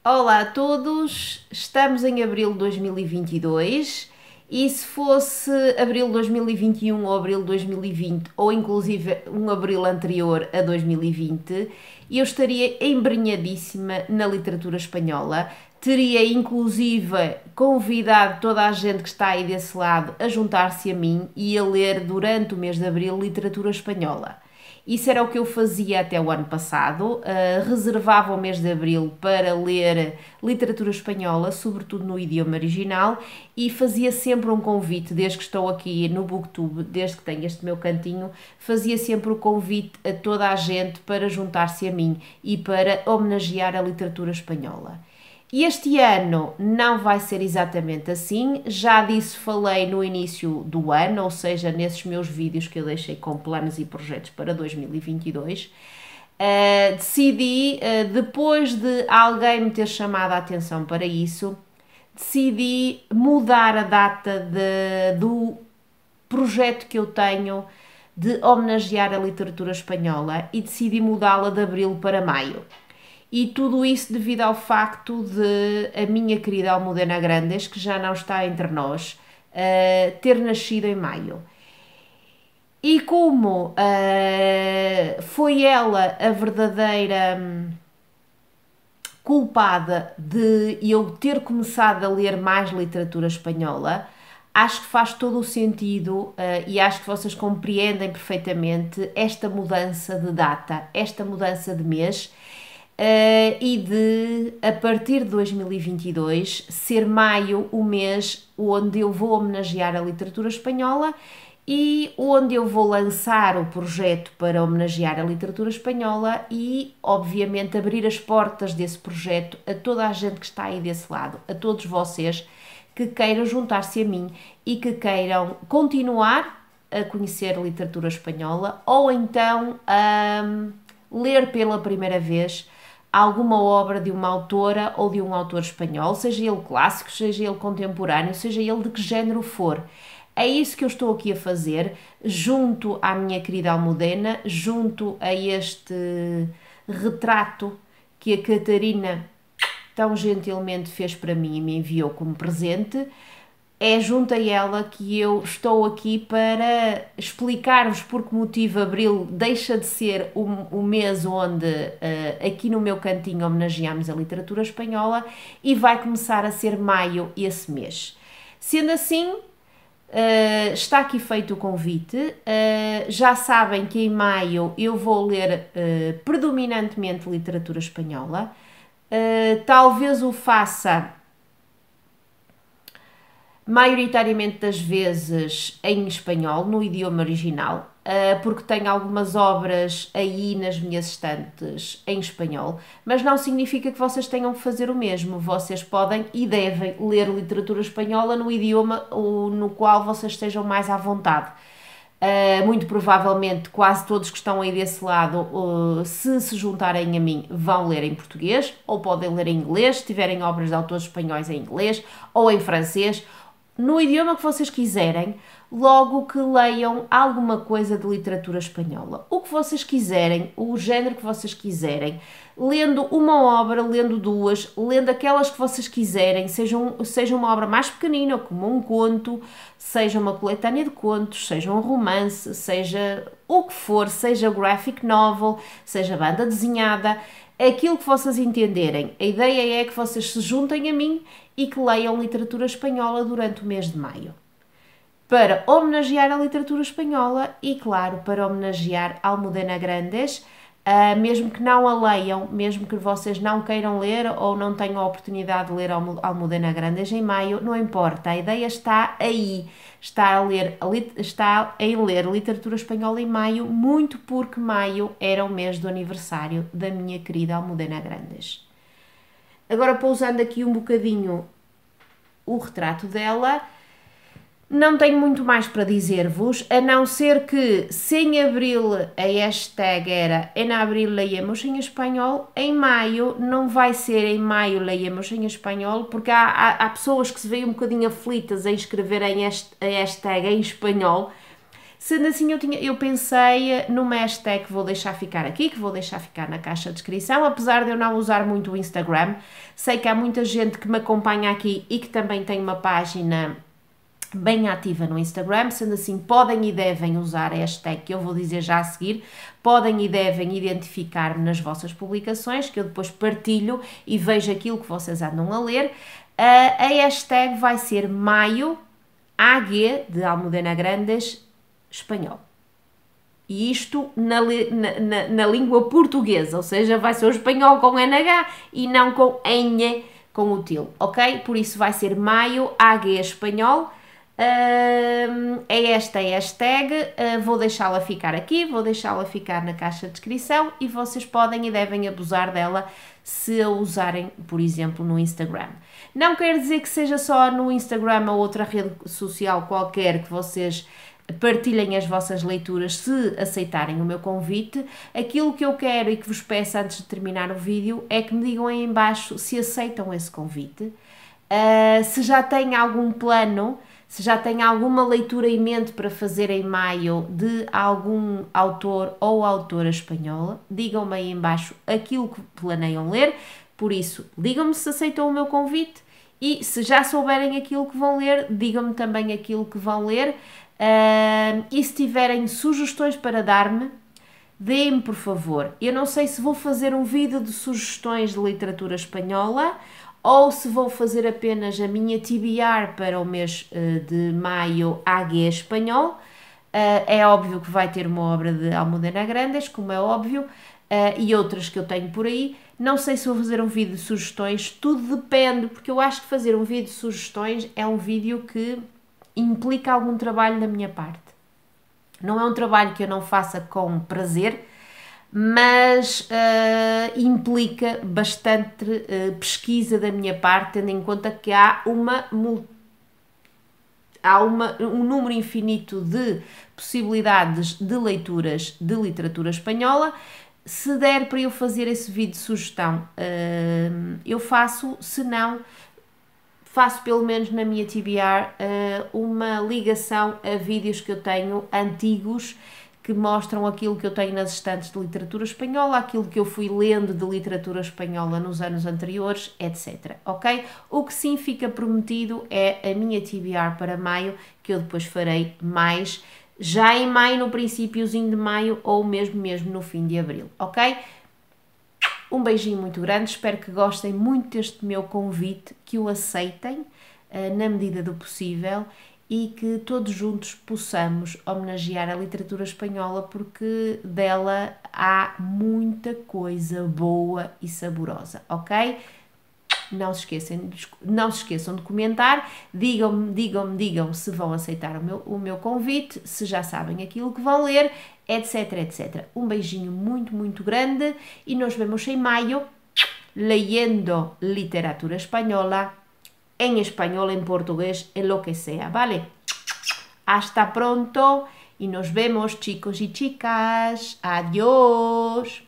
Olá a todos, estamos em abril de 2022 e se fosse abril de 2021 ou abril de 2020 ou inclusive um abril anterior a 2020, eu estaria embrenhadíssima na literatura espanhola, teria inclusive convidado toda a gente que está aí desse lado a juntar-se a mim e a ler durante o mês de abril literatura espanhola. Isso era o que eu fazia até o ano passado, reservava o mês de abril para ler literatura espanhola, sobretudo no idioma original, e fazia sempre um convite, desde que estou aqui no Booktube, desde que tenho este meu cantinho, fazia sempre o convite a toda a gente para juntar-se a mim e para homenagear a literatura espanhola. E este ano não vai ser exatamente assim, já disso falei no início do ano, ou seja, nesses meus vídeos que eu deixei com planos e projetos para 2022. Decidi, depois de alguém me ter chamado a atenção para isso, decidi mudar a data do projeto que eu tenho de homenagear a literatura espanhola e decidi mudá-la de abril para maio. E tudo isso devido ao facto de a minha querida Almudena Grandes, que já não está entre nós, ter nascido em maio. E como foi ela a verdadeira culpada de eu ter começado a ler mais literatura espanhola, acho que faz todo o sentido e acho que vocês compreendem perfeitamente esta mudança de data, esta mudança de mês. E de, a partir de 2022, ser maio o mês onde eu vou homenagear a literatura espanhola e onde eu vou lançar o projeto para homenagear a literatura espanhola e, obviamente, abrir as portas desse projeto a toda a gente que está aí desse lado, a todos vocês que queiram juntar-se a mim e que queiram continuar a conhecer a literatura espanhola ou então ler pela primeira vez alguma obra de uma autora ou de um autor espanhol, seja ele clássico, seja ele contemporâneo, seja ele de que género for. É isso que eu estou aqui a fazer, junto à minha querida Almudena, junto a este retrato que a Catarina tão gentilmente fez para mim e me enviou como presente. É junto a ela que eu estou aqui para explicar-vos por que motivo abril deixa de ser o mês onde aqui no meu cantinho homenageamos a literatura espanhola e vai começar a ser maio esse mês. Sendo assim, está aqui feito o convite, já sabem que em maio eu vou ler predominantemente literatura espanhola, talvez o faça maioritariamente das vezes em espanhol, no idioma original, porque tenho algumas obras aí nas minhas estantes em espanhol, mas não significa que vocês tenham que fazer o mesmo. Vocês podem e devem ler literatura espanhola no idioma no qual vocês estejam mais à vontade. Muito provavelmente quase todos que estão aí desse lado, se juntarem a mim, vão ler em português, ou podem ler em inglês, se tiverem obras de autores espanhóis em inglês, ou em francês, no idioma que vocês quiserem, logo que leiam alguma coisa de literatura espanhola. O que vocês quiserem, o género que vocês quiserem, lendo uma obra, lendo duas, lendo aquelas que vocês quiserem, seja uma obra mais pequenina, como um conto, seja uma coletânea de contos, seja um romance, seja o que for, seja graphic novel, seja banda desenhada, aquilo que vocês entenderem. A ideia é que vocês se juntem a mim e que leiam literatura espanhola durante o mês de maio. Para homenagear a literatura espanhola e, claro, para homenagear Almudena Grandes, mesmo que não a leiam, mesmo que vocês não queiram ler ou não tenham a oportunidade de ler Almudena Grandes em maio, não importa, a ideia está aí, está em ler literatura espanhola em maio, muito porque maio era o mês do aniversário da minha querida Almudena Grandes. Agora, pousando aqui um bocadinho o retrato dela, não tenho muito mais para dizer-vos, a não ser que se em abril a hashtag era en abril leemos em espanhol, em maio não vai ser em maio leemos em espanhol, porque há pessoas que se veem um bocadinho aflitas em escreverem a hashtag em espanhol, Sendo assim, eu pensei numa hashtag que vou deixar ficar aqui, que vou deixar ficar na caixa de descrição, apesar de eu não usar muito o Instagram. Sei que há muita gente que me acompanha aqui e que também tem uma página bem ativa no Instagram, sendo assim, podem e devem usar a hashtag que eu vou dizer já a seguir, podem e devem identificar-me nas vossas publicações, que eu depois partilho e vejo aquilo que vocês andam a ler. A hashtag vai ser Maio AG de Almudena Grandes espanhol. E isto na língua portuguesa, ou seja, vai ser o espanhol com NH e não com NH com o til, ok? Por isso vai ser Maio AG espanhol. É esta hashtag, vou deixá-la ficar aqui, vou deixá-la ficar na caixa de descrição e vocês podem e devem abusar dela se a usarem, por exemplo, no Instagram. Não quer dizer que seja só no Instagram ou outra rede social qualquer que vocês partilhem as vossas leituras se aceitarem o meu convite. Aquilo que eu quero e que vos peço antes de terminar o vídeo é que me digam aí em baixo se aceitam esse convite, se já têm algum plano, se já têm alguma leitura em mente para fazer em maio de algum autor ou autora espanhola, digam-me aí em baixo aquilo que planeiam ler. Por isso, digam-me se aceitam o meu convite e se já souberem aquilo que vão ler, digam-me também aquilo que vão ler. E se tiverem sugestões para dar-me, deem-me por favor. Eu não sei se vou fazer um vídeo de sugestões de literatura espanhola ou se vou fazer apenas a minha TBR para o mês de maio AG espanhol. É óbvio que vai ter uma obra de Almudena Grandes, como é óbvio, e outras que eu tenho por aí. Não sei se vou fazer um vídeo de sugestões, tudo depende, porque eu acho que fazer um vídeo de sugestões é um vídeo que implica algum trabalho da minha parte. Não é um trabalho que eu não faça com prazer, mas implica bastante pesquisa da minha parte, tendo em conta que há um número infinito de possibilidades de leituras de literatura espanhola. Se der para eu fazer esse vídeo de sugestão, eu faço, se não, faço pelo menos na minha TBR uma ligação a vídeos que eu tenho antigos que mostram aquilo que eu tenho nas estantes de literatura espanhola, aquilo que eu fui lendo de literatura espanhola nos anos anteriores, etc. Ok? O que sim fica prometido é a minha TBR para maio, que eu depois farei mais já em maio, no princípiozinho de maio ou mesmo no fim de abril, ok? Um beijinho muito grande, espero que gostem muito deste meu convite, que o aceitem na medida do possível e que todos juntos possamos homenagear a literatura espanhola, porque dela há muita coisa boa e saborosa, ok? Não se esqueçam de comentar, digam se vão aceitar o meu convite, se já sabem aquilo que vão ler, etc, etc. Um beijinho muito, muito grande e nos vemos em maio, leyendo literatura española, en español, en portugués, en lo que sea, ¿vale? Hasta pronto y nos vemos, chicos y chicas. Adiós.